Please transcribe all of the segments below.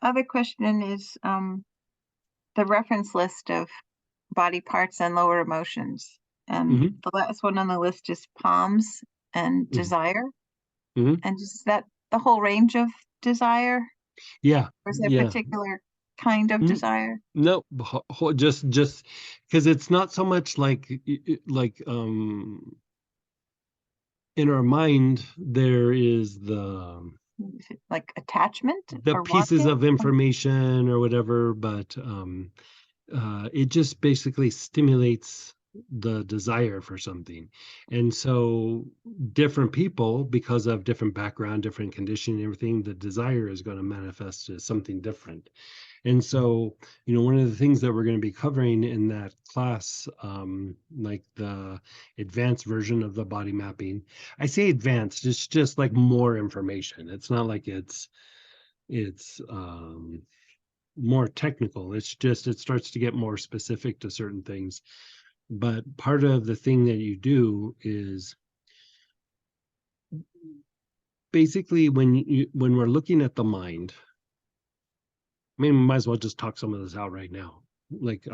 other question is the reference list of body parts and lower emotions. And Hmm. the last one on the list is palms and Hmm. desire. Hmm. And is that the whole range of desire? Yeah, Or is there a yeah. particular kind of Mm, desire? no, just because it's not so much like like in our mind there is Is it like attachment the or pieces wanting? of information or whatever, but it just basically stimulates the desire for something. And so different people, because of different background, different conditioning, everything, the desire is going to manifest as something different. And so, one of the things that we're going to be covering in that class, like the advanced version of the body mapping, I say advanced, it's just like more information. It's not like it's more technical. It's just it starts to get more specific to certain things. But part of the thing that you do is basically when we're looking at the mind, I mean, we might as well just talk some of this out right now. Like,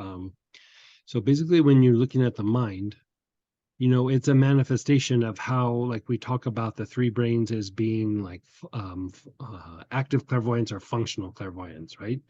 so basically, when you're looking at the mind, it's a manifestation of how, like, we talk about the three brains as being like active clairvoyance or functional clairvoyance, right?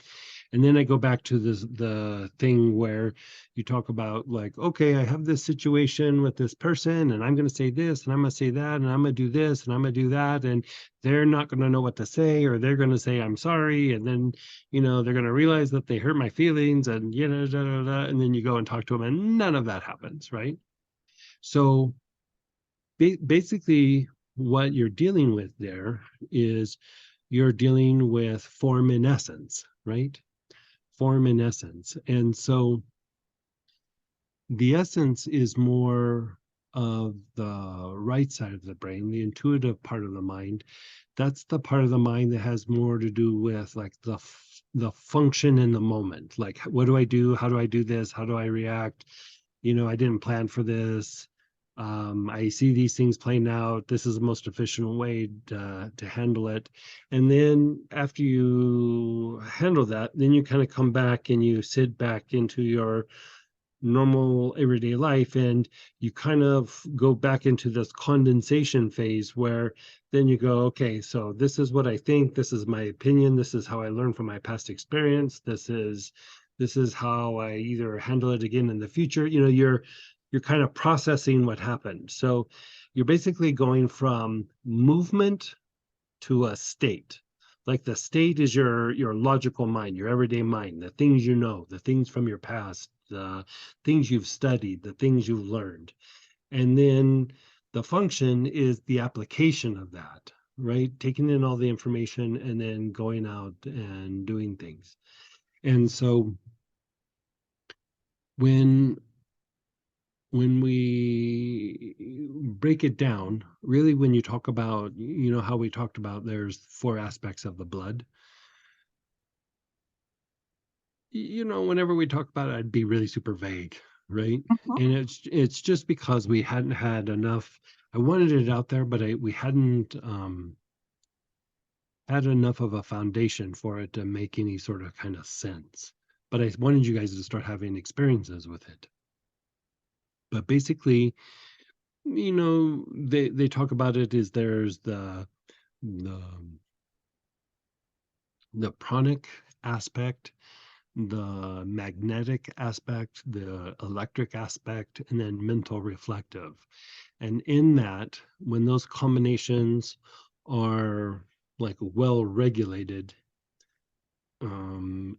And then I go back to the thing where you talk about, like, okay, I have this situation with this person and I'm going to say this and I'm going to say that and I'm going to do this and I'm going to do that, and they're not going to know what to say, or they're going to say I'm sorry, and then they're going to realize that they hurt my feelings, and and then you go and talk to them and none of that happens, right? So basically, what you're dealing with there is you're dealing with form in essence, right? Form in essence. And so the essence is more of the right side of the brain, the intuitive part of the mind. That's the part of the mind that has more to do with, like, the function in the moment. Like, what do I do? How do I do this? How do I react? I didn't plan for this. I see these things playing out. This is the most efficient way to handle it. And then after you handle that, then you kind of come back and you sit back into your normal everyday life, and you kind of go back into this condensation phase where then you go, okay, so this is what I think, this is my opinion, this is how I learn from my past experience, this is how I either handle it again in the future. You're kind of processing what happened. So you're basically going from movement to a state. Like, the state is your logical mind, your everyday mind, the things you know, the things from your past, the things you've studied, the things you've learned. And then the function is the application of that, right? Taking in all the information and then going out and doing things. And so when when we break it down, really, when you talk about, how we talked about, there's four aspects of the blood. Whenever we talk about it, I'd be really super vague, right? Mhm. And it's just because we hadn't had enough. I wanted it out there, but we hadn't had enough of a foundation for it to make any sort of kind of sense. But I wanted you guys to start having experiences with it. But basically, they talk about it is there's the the pranic aspect, the magnetic aspect, the electric aspect, and then mental reflective. And in that, when those combinations are, like, well regulated,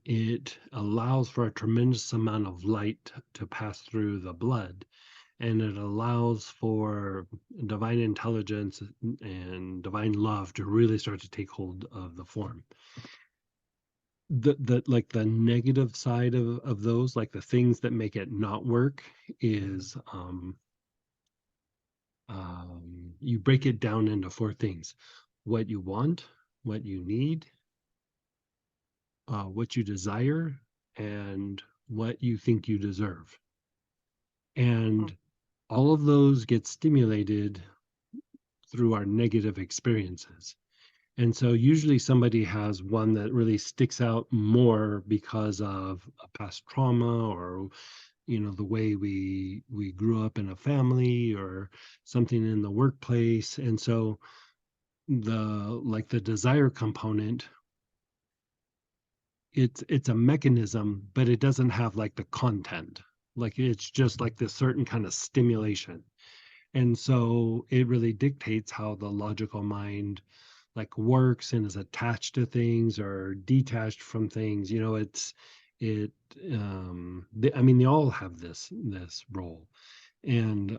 it allows for a tremendous amount of light to pass through the blood, and it allows for divine intelligence and divine love to really start to take hold of the form. The like the negative side of those, like the things that make it not work, is you break it down into four things: what you want, what you need, what you desire, and what you think you deserve. And all of those get stimulated through our negative experiences. And so usually somebody has one that really sticks out more because of a past trauma, or the way we grew up in a family, or something in the workplace. And so the desire component, it's a mechanism, but it doesn't have like the content. Like it's just like this certain kind of stimulation. And so it really dictates how the logical mind like works and is attached to things or detached from things. It I mean, they all have this role. And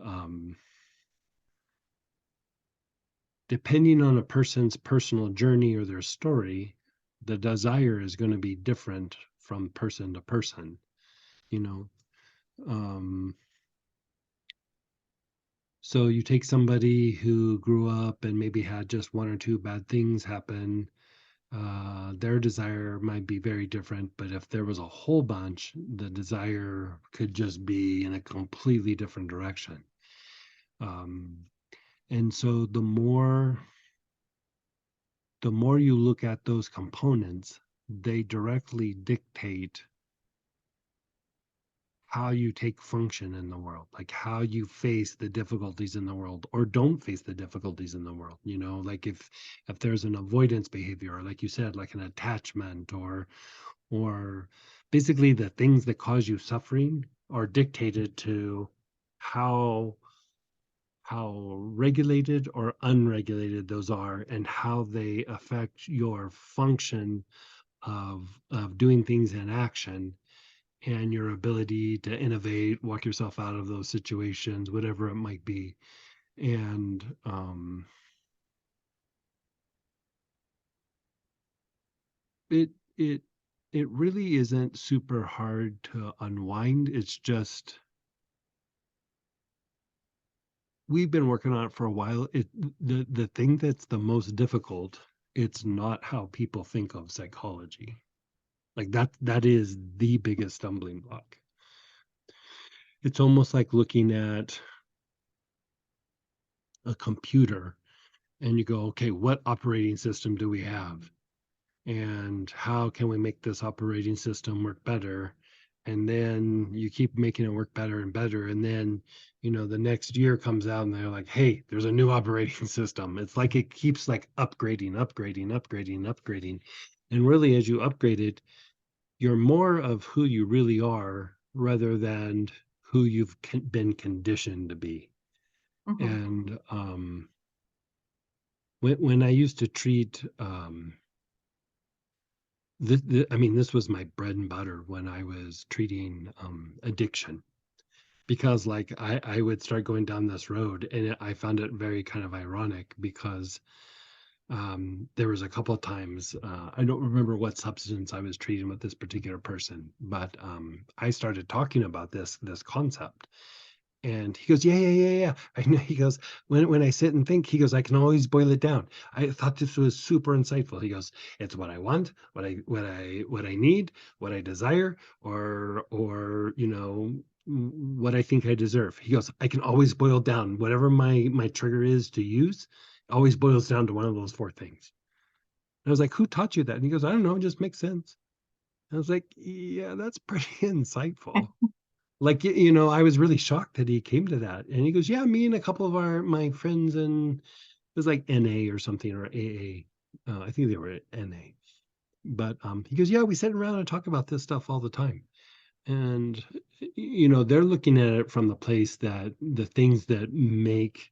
depending on a person's personal journey or their story, the desire is going to be different from person to person, you know. Um, so you take somebody who grew up and maybe had just one or two bad things happen, their desire might be very different. But if there was a whole bunch, the desire could just be in a completely different direction. Um, and so the more you look at those components, they directly dictate how you take function in the world, like how you face the difficulties in the world or don't face the difficulties in the world. Like if there's an avoidance behavior, or like you said, like an attachment, or basically the things that cause you suffering are dictated to how regulated or unregulated those are, and how they affect your function of doing things in action, and your ability to innovate, walk yourself out of those situations, whatever it might be. And it it it really isn't super hard to unwind. It's just we've been working on it for a while. The thing that's the most difficult, it's not how people think of psychology. Like that is the biggest stumbling block. It's almost like looking at a computer and you go, okay, what operating system do we have? And how can we make this operating system work better? And then you keep making it work better and better. And then, the next year comes out and they're like, hey, there's a new operating system. It's like it keeps like upgrading, upgrading, upgrading, upgrading. And really, as you upgrade it, you're more of who you really are rather than who you've been conditioned to be. Mhm. And when I used to treat I mean, this was my bread and butter when I was treating addiction, because like I would start going down this road, and I found it very kind of ironic because there was a couple of times, I don't remember what substance I was treating with this particular person, but I started talking about this concept. And he goes, yeah, yeah, yeah, yeah. I know. He goes, when I sit and think, he goes, I can always boil it down. I thought this was super insightful. He goes, it's what I want, what I need, what I desire, or what I think I deserve. He goes, I can always boil down whatever my trigger is to use, always boils down to one of those four things. And I was like, who taught you that? And he goes, I don't know, it just makes sense. I was like, yeah, that's pretty insightful. Like, I was really shocked that he came to that. And he goes, yeah, me and a couple of my friends, and it was like NA or something, or AA. I think they were NA. But he goes, yeah, we sit around and talk about this stuff all the time. And they're looking at it from the place that the things that make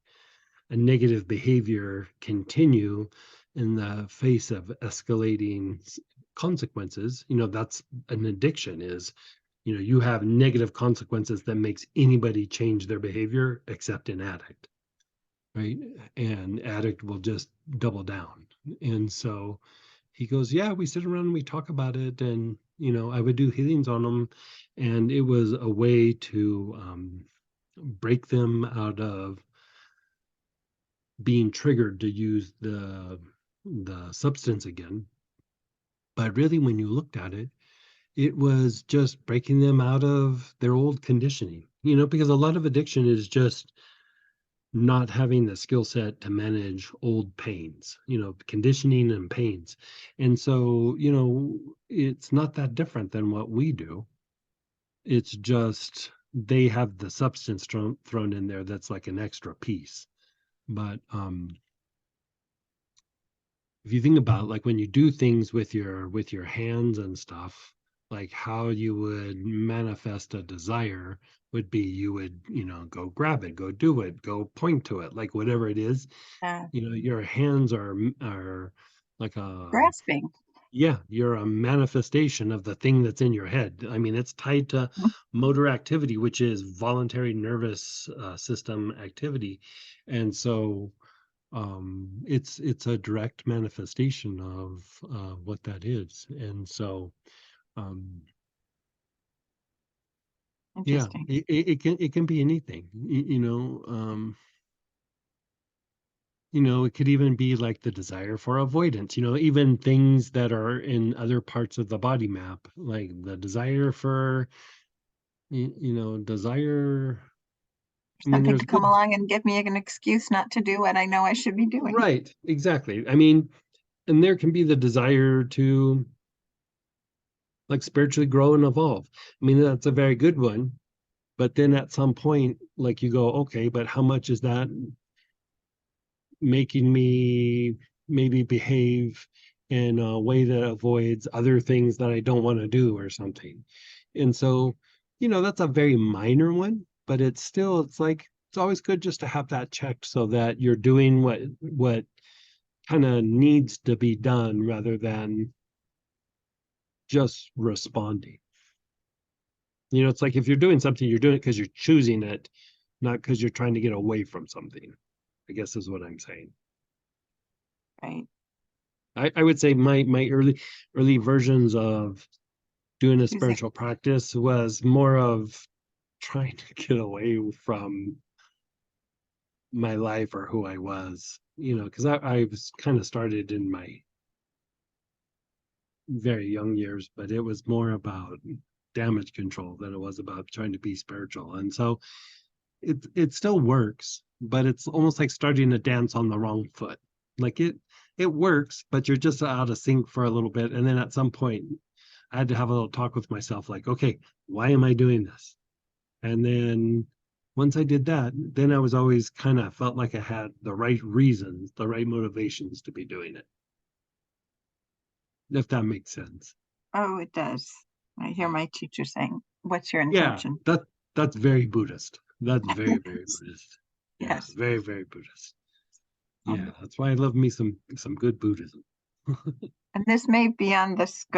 a negative behavior continue in the face of escalating consequences, that's an addiction. Is you have negative consequences that makes anybody change their behavior except an addict, right? And addict will just double down. And so he goes, yeah, we sit around and we talk about it. And I would do healings on them, and it was a way to break them out of being triggered to use the substance again. But really, when you looked at it, it was just breaking them out of their old conditioning, because a lot of addiction is just not having the skill set to manage old pains, conditioning and pains. And so, it's not that different than what we do. It's just they have the substance thrown in there that's like an extra piece. But if you think about like when you do things with your hands and stuff, like how you would manifest a desire would be you would, go grab it, go do it, go point to it, like whatever it is, uh, your hands are like a, grasping. yeah, you're a manifestation of the thing that's in your head. I mean, it's tied to motor activity, which is voluntary nervous system activity. And so it's a direct manifestation of what that is. And so um yeah, Interesting. it can be anything, it could even be like the desire for avoidance, even things that are in other parts of the body map, like the desire for, desire. I mean, Something there's to come good, along and give me an excuse not to do what I know I should be doing. right, exactly. I mean, and there can be the desire to like spiritually grow and evolve. I mean, that's a very good one. But then at some point, like you go, okay, but how much is that making me maybe behave in a way that avoids other things that I don't want to do or something? And so, that's a very minor one, but it's like it's always good just to have that checked so that you're doing what kind of needs to be done rather than just responding. It's like if you're doing something, you're doing it because you're choosing it, not because you're trying to get away from something, I guess is what I'm saying. Right. I would say my early versions of doing a Choosing. spiritual practice was more of trying to get away from my life or who I was, because I was kind of started in my very young years, but it was more about damage control than it was about trying to be spiritual. And so it still works, but it's almost like starting to dance on the wrong foot. Like it works, but you're just out of sync for a little bit. And then at some point I had to have a little talk with myself, like, okay, why am I doing this? And then once I did that, then I was always kind of felt like I had the right reasons, the right motivations to be doing it, if that makes sense. Oh, it does. I hear my teacher saying, "What's your Yeah, intention?" that's very Buddhist. That's very, very Buddhist. Yeah, Yes. very, very Buddhist. Yeah, Um, that's why I love me some good Buddhism. and this may be on the scope